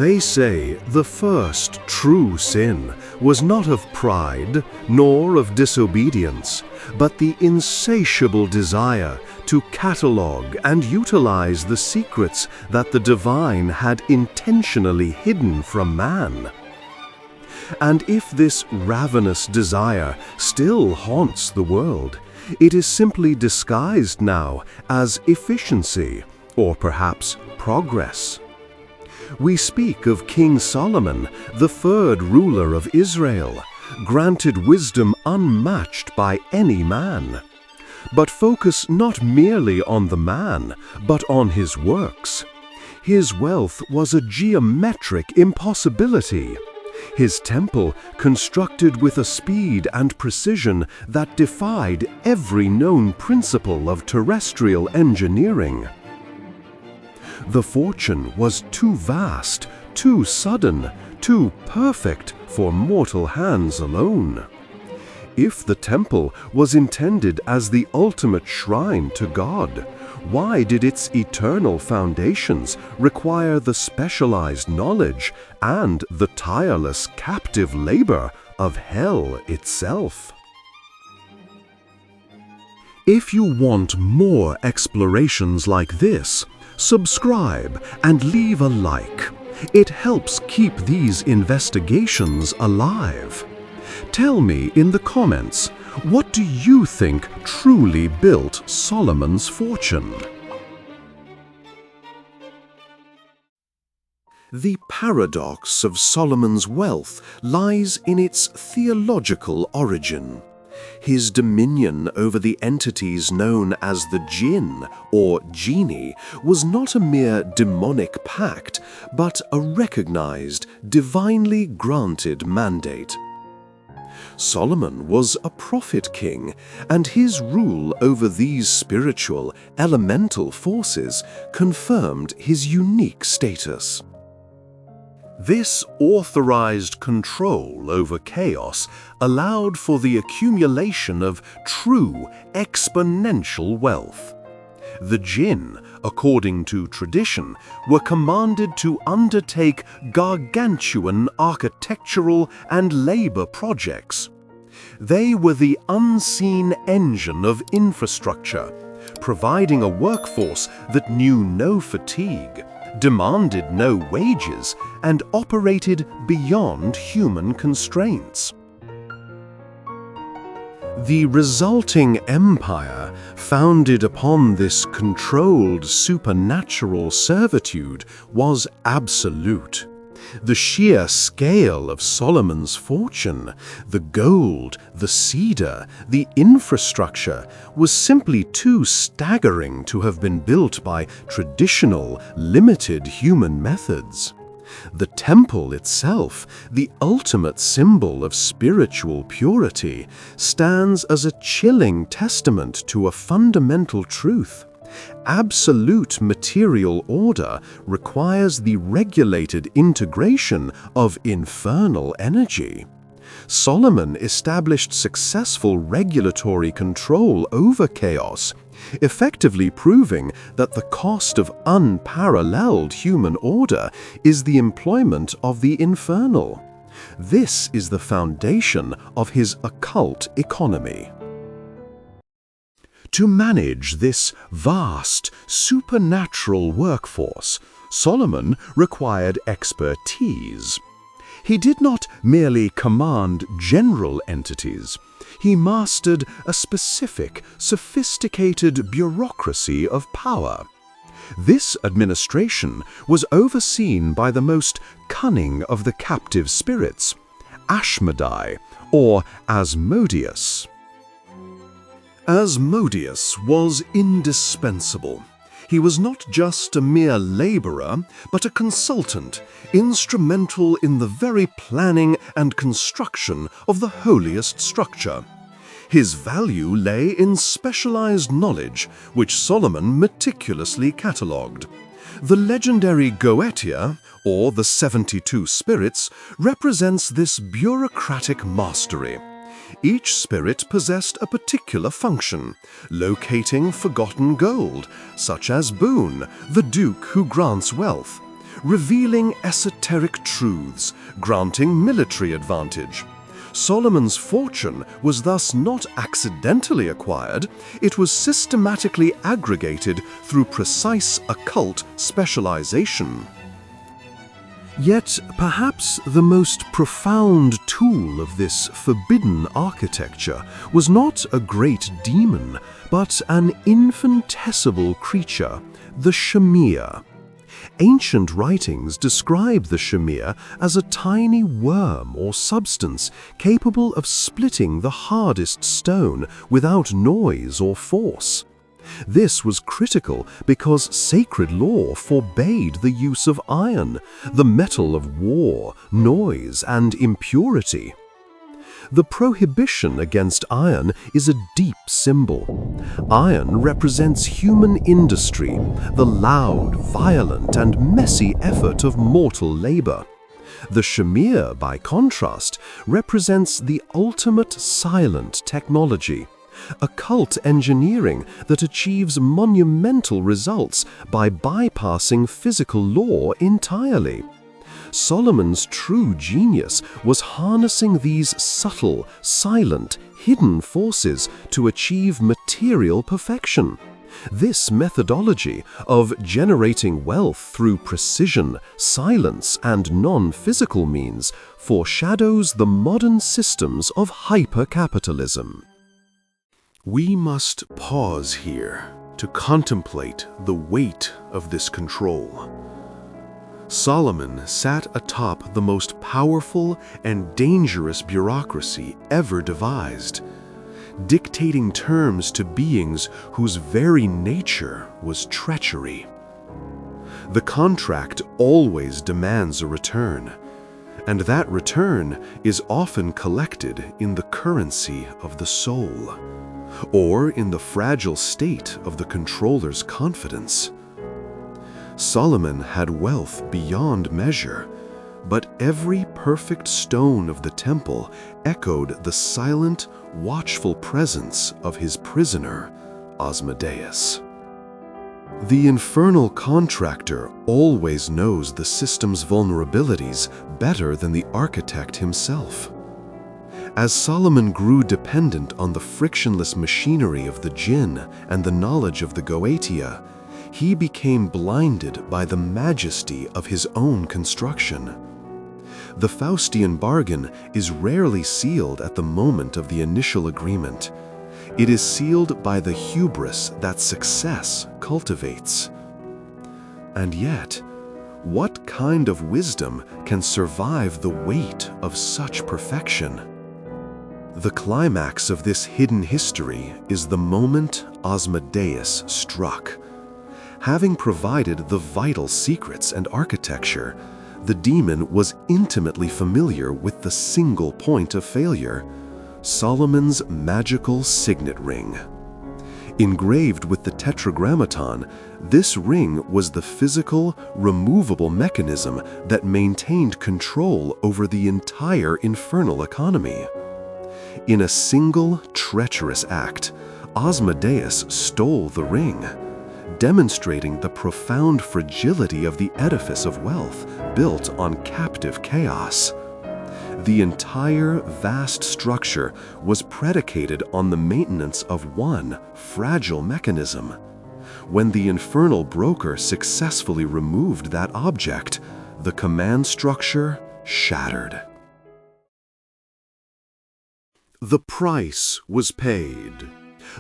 They say the first true sin was not of pride nor of disobedience, but the insatiable desire to catalogue and utilize the secrets that the divine had intentionally hidden from man. And if this ravenous desire still haunts the world, it is simply disguised now as efficiency or perhaps progress. We speak of King Solomon, the third ruler of Israel, granted wisdom unmatched by any man. But focus not merely on the man, but on his works. His wealth was a geometric impossibility. His temple constructed with a speed and precision that defied every known principle of terrestrial engineering. The fortune was too vast, too sudden, too perfect for mortal hands alone. If the temple was intended as the ultimate shrine to God, why did its eternal foundations require the specialized knowledge and the tireless captive labor of hell itself? If you want more explorations like this, subscribe and leave a like. It helps keep these investigations alive. Tell me in the comments, what do you think truly built Solomon's fortune? The paradox of Solomon's wealth lies in its theological origin. His dominion over the entities known as the jinn, or genie, was not a mere demonic pact, but a recognized, divinely granted mandate. Solomon was a prophet king, and his rule over these spiritual, elemental forces confirmed his unique status. This authorized control over chaos allowed for the accumulation of true exponential wealth. The jinn, according to tradition, were commanded to undertake gargantuan architectural and labor projects. They were the unseen engine of infrastructure, providing a workforce that knew no fatigue, demanded no wages, and operated beyond human constraints. The resulting empire, founded upon this controlled supernatural servitude, was absolute. The sheer scale of Solomon's fortune, the gold, the cedar, the infrastructure, was simply too staggering to have been built by traditional, limited human methods. The temple itself, the ultimate symbol of spiritual purity, stands as a chilling testament to a fundamental truth. Absolute material order requires the regulated integration of infernal energy. Solomon established successful regulatory control over chaos, effectively proving that the cost of unparalleled human order is the employment of the infernal. This is the foundation of his occult economy. To manage this vast, supernatural workforce, Solomon required expertise. He did not merely command general entities. He mastered a specific, sophisticated bureaucracy of power. This administration was overseen by the most cunning of the captive spirits, Asmodeus, or Asmodeus. Asmodeus was indispensable. He was not just a mere laborer, but a consultant, instrumental in the very planning and construction of the holiest structure. His value lay in specialized knowledge, which Solomon meticulously catalogued. The legendary Goetia, or the 72 spirits, represents this bureaucratic mastery. Each spirit possessed a particular function, locating forgotten gold, such as Boon, the Duke who grants wealth, revealing esoteric truths, granting military advantage. Solomon's fortune was thus not accidentally acquired, it was systematically aggregated through precise occult specialization. Yet, perhaps the most profound tool of this forbidden architecture was not a great demon, but an infinitesimal creature, the Shamir. Ancient writings describe the Shamir as a tiny worm or substance capable of splitting the hardest stone without noise or force. This was critical because sacred law forbade the use of iron, the metal of war, noise, and impurity. The prohibition against iron is a deep symbol. Iron represents human industry, the loud, violent, and messy effort of mortal labor. The Shamir, by contrast, represents the ultimate silent technology, occult engineering that achieves monumental results by bypassing physical law entirely. Solomon's true genius was harnessing these subtle, silent, hidden forces to achieve material perfection. This methodology of generating wealth through precision, silence, and non-physical means foreshadows the modern systems of hyper-capitalism. We must pause here to contemplate the weight of this control. Solomon sat atop the most powerful and dangerous bureaucracy ever devised, dictating terms to beings whose very nature was treachery. The contract always demands a return, and that return is often collected in the currency of the soul, or in the fragile state of the controller's confidence. Solomon had wealth beyond measure, but every perfect stone of the temple echoed the silent, watchful presence of his prisoner, Asmodeus. The infernal contractor always knows the system's vulnerabilities better than the architect himself. As Solomon grew dependent on the frictionless machinery of the jinn and the knowledge of the Goetia, he became blinded by the majesty of his own construction. The Faustian bargain is rarely sealed at the moment of the initial agreement. It is sealed by the hubris that success cultivates. And yet, what kind of wisdom can survive the weight of such perfection? The climax of this hidden history is the moment Asmodeus struck. Having provided the vital secrets and architecture, the demon was intimately familiar with the single point of failure, Solomon's magical signet ring. Engraved with the tetragrammaton, this ring was the physical, removable mechanism that maintained control over the entire infernal economy. In a single treacherous act, Asmodeus stole the ring, demonstrating the profound fragility of the edifice of wealth built on captive chaos. The entire vast structure was predicated on the maintenance of one fragile mechanism. When the infernal broker successfully removed that object, the command structure shattered. The price was paid.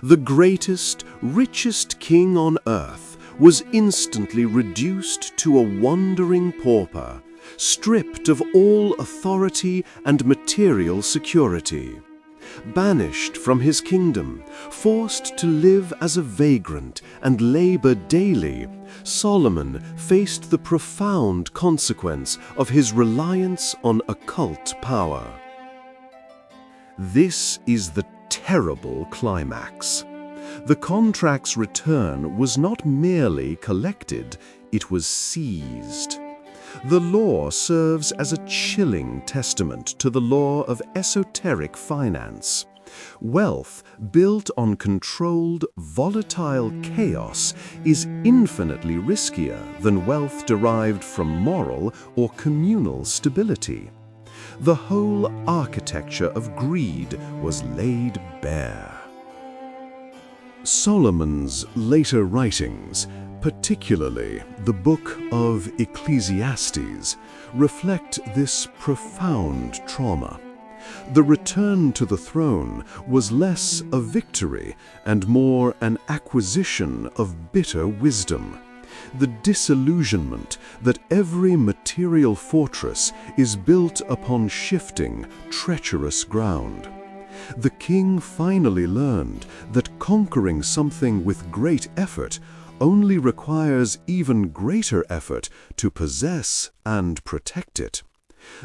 The greatest, richest king on earth was instantly reduced to a wandering pauper, stripped of all authority and material security. Banished from his kingdom, forced to live as a vagrant and labor daily, Solomon faced the profound consequence of his reliance on occult power. This is the terrible climax. The contract's return was not merely collected, it was seized. The law serves as a chilling testament to the law of esoteric finance. Wealth built on controlled, volatile chaos is infinitely riskier than wealth derived from moral or communal stability. The whole architecture of greed was laid bare. Solomon's later writings, particularly the Book of Ecclesiastes, reflect this profound trauma. The return to the throne was less a victory and more an acquisition of bitter wisdom. The disillusionment that every material fortress is built upon shifting, treacherous ground. The king finally learned that conquering something with great effort only requires even greater effort to possess and protect it.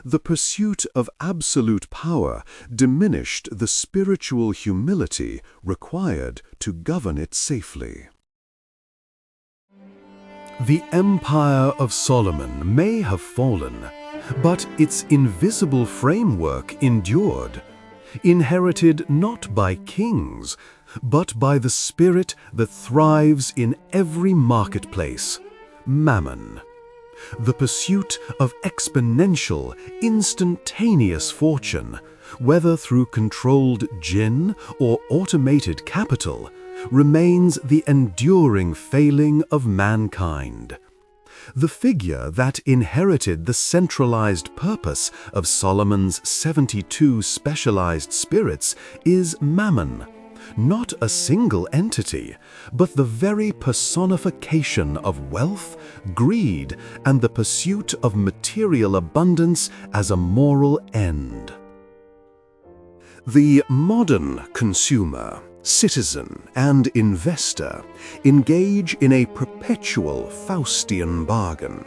The pursuit of absolute power diminished the spiritual humility required to govern it safely. The empire of Solomon may have fallen, but its invisible framework endured, inherited not by kings, but by the spirit that thrives in every marketplace, Mammon. The pursuit of exponential, instantaneous fortune, whether through controlled gin or automated capital, remains the enduring failing of mankind. The figure that inherited the centralized purpose of Solomon's 72 specialized spirits is Mammon, not a single entity, but the very personification of wealth, greed, and the pursuit of material abundance as a moral end. The modern consumer, citizen, and investor engage in a perpetual Faustian bargain.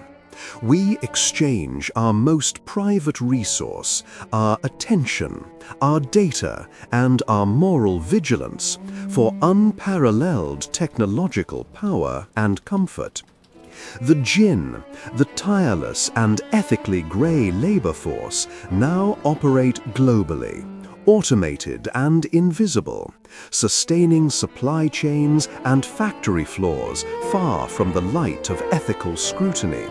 We exchange our most private resource, our attention, our data, and our moral vigilance for unparalleled technological power and comfort. The jinn, the tireless and ethically grey labor force, now operate globally, automated and invisible, sustaining supply chains and factory floors far from the light of ethical scrutiny.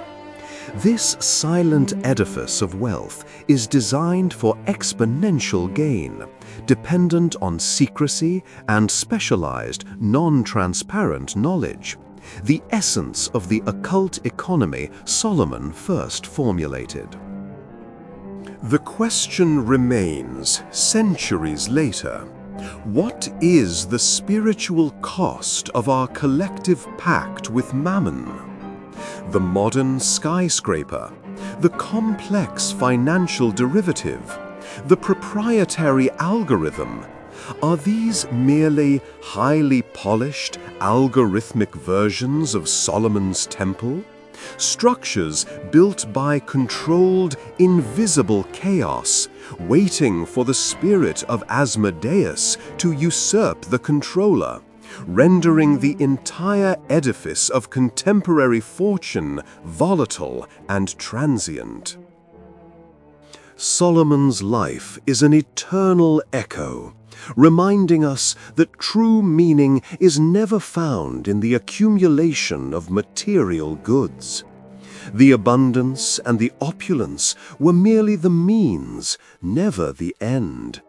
This silent edifice of wealth is designed for exponential gain, dependent on secrecy and specialized, non-transparent knowledge, the essence of the occult economy Solomon first formulated. The question remains, centuries later, what is the spiritual cost of our collective pact with Mammon? The modern skyscraper, the complex financial derivative, the proprietary algorithm, are these merely highly polished, algorithmic versions of Solomon's temple? Structures built by controlled, invisible chaos, waiting for the spirit of Asmodeus to usurp the controller, rendering the entire edifice of contemporary fortune volatile and transient. Solomon's life is an eternal echo, reminding us that true meaning is never found in the accumulation of material goods. The abundance and the opulence were merely the means, never the end.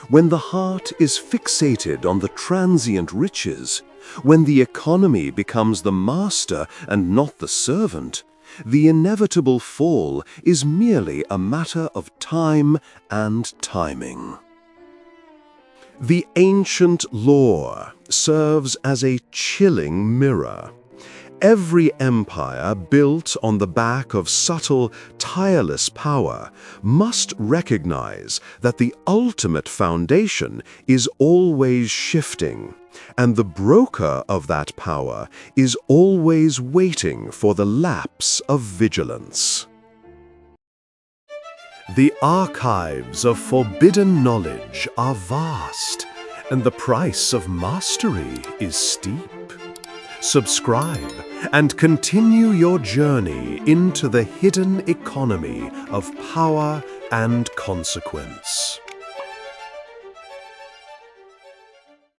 When the heart is fixated on the transient riches, when the economy becomes the master and not the servant, the inevitable fall is merely a matter of time and timing. The ancient lore serves as a chilling mirror. Every empire built on the back of subtle, tireless power must recognize that the ultimate foundation is always shifting, and the broker of that power is always waiting for the lapse of vigilance. The archives of forbidden knowledge are vast, and the price of mastery is steep. Subscribe and continue your journey into the hidden economy of power and consequence.